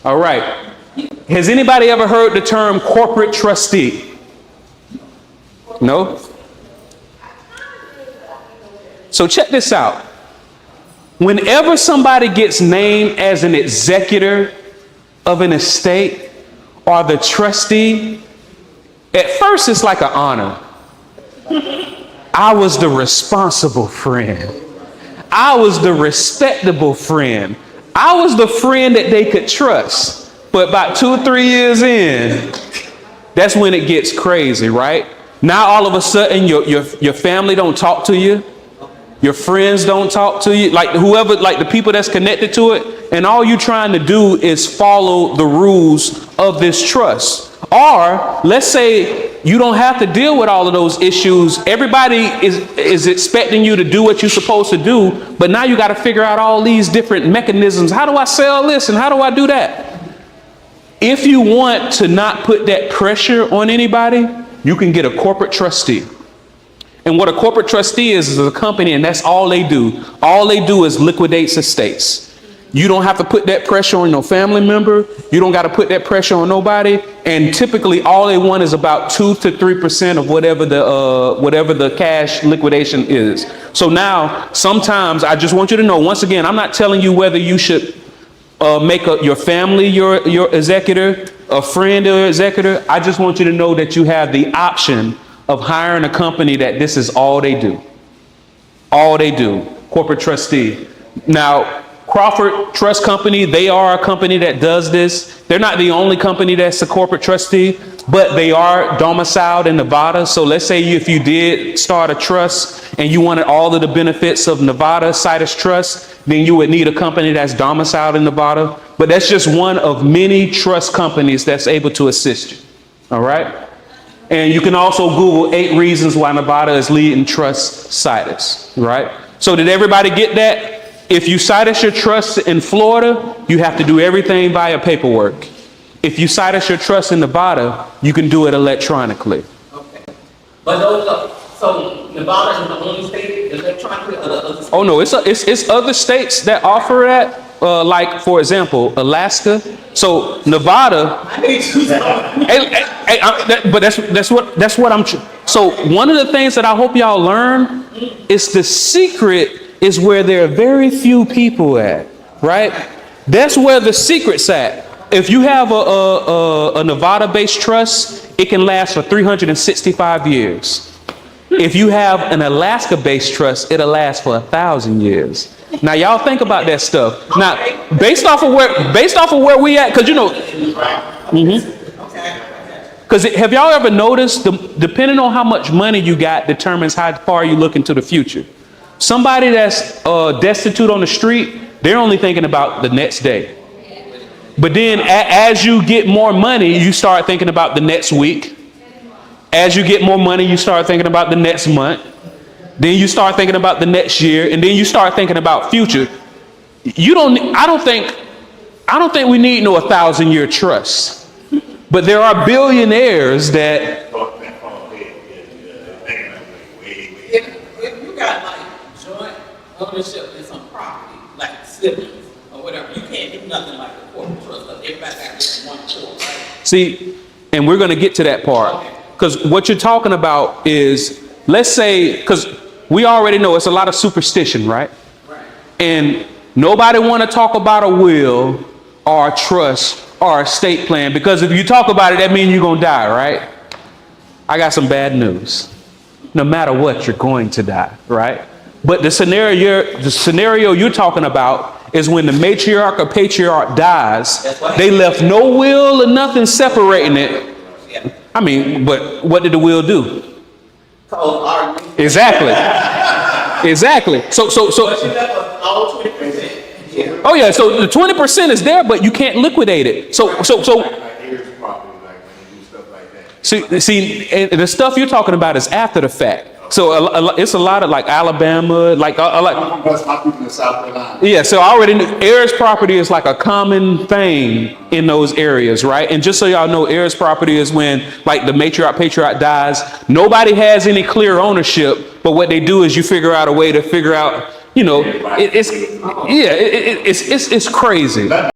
All right. Has anybody ever heard the term corporate trustee? No? So check this out. Whenever somebody gets named as an executor of an estate or the trustee, at first it's like an honor. I was the responsible friend. I was the respectable friend. I was the friend that they could trust. But about 2 or 3 years in, that's when it gets crazy, right? Now all of a sudden your family don't talk to you. Your friends don't talk to you. Like whoever, like the people that's connected to it. And all you're trying to do is follow the rules of this trust. Or let's say you don't have to deal with all of those issues. Everybody is expecting you to do what you're supposed to do. But now you got to figure out all these different mechanisms. How do I sell this? And how do I do that? If you want to not put that pressure on anybody, you can get a corporate trustee. And what a corporate trustee is a company, and that's all they do. All they do is liquidate estates. You don't have to put that pressure on no family member. You don't got to put that pressure on nobody. And typically all they want is about 2 to 3% of whatever the cash liquidation is. So now sometimes I just want you to know, once again, I'm not telling you whether you should make your family your executor, a friend or executor. I just want you to know that you have the option of hiring a company that this is all they do. All they do. Corporate trustee. Now, Crawford Trust Company, they are a company that does this. They're not the only company that's a corporate trustee, but they are domiciled in Nevada. So let's say if you did start a trust and you wanted all of the benefits of Nevada Citus Trust, then you would need a company that's domiciled in Nevada. But that's just one of many trust companies that's able to assist you. All right. And you can also Google 8 reasons why Nevada is leading trust Citus. Right. So did everybody get that? If you Citus your trust in Florida, you have to do everything via paperwork. If you Citus your trust in Nevada, you can do it electronically. Okay. But those are, so Nevada is the only state electronically? Oh no, it's other states that offer that. Like for example, Alaska. So Nevada. I need to But that's what I'm. So one of the things that I hope y'all learn is the secret is where there are very few people at, right? That's where the secret's at. If you have a Nevada-based trust, it can last for 365 years. If you have an Alaska-based trust, it'll last for 1,000 years. Now, y'all think about that stuff. Now, based off of where we at, because you know, because have y'all ever noticed, depending on how much money you got determines how far you look into the future. Somebody that's destitute on the street, they're only thinking about the next day. But then as you get more money, you start thinking about the next week. As you get more money, you start thinking about the next month. Then you start thinking about the next year, and then you start thinking about future. I don't think we need no 1,000-year trust. But there are billionaires that if you got like joint ownership in some property, like siblings or whatever, you can't do nothing like the corporate trust. Everybody got this one core, right? See, and we're going to get to that part. Because what you're talking about is, let's say, because we already know it's a lot of superstition, right? Right. And nobody want to talk about a will or a trust or a estate plan, because if you talk about it, that means you're going to die, right? I got some bad news. No matter what, you're going to die, right? But the scenario you're talking about is when the matriarch or patriarch dies, they left no will or nothing separating it. I mean, but what did the will do? Exactly. Exactly. So. Oh yeah. So the 20% is there, but you can't liquidate it. So. See, and the stuff you're talking about is after the fact. So it's a lot of like Alabama, like yeah. So I already knew heirs property is like a common thing in those areas, right? And just so y'all know, heirs property is when like the matriarch patriarch dies, nobody has any clear ownership, but what they do is you figure out a way to figure out, you know, it's crazy.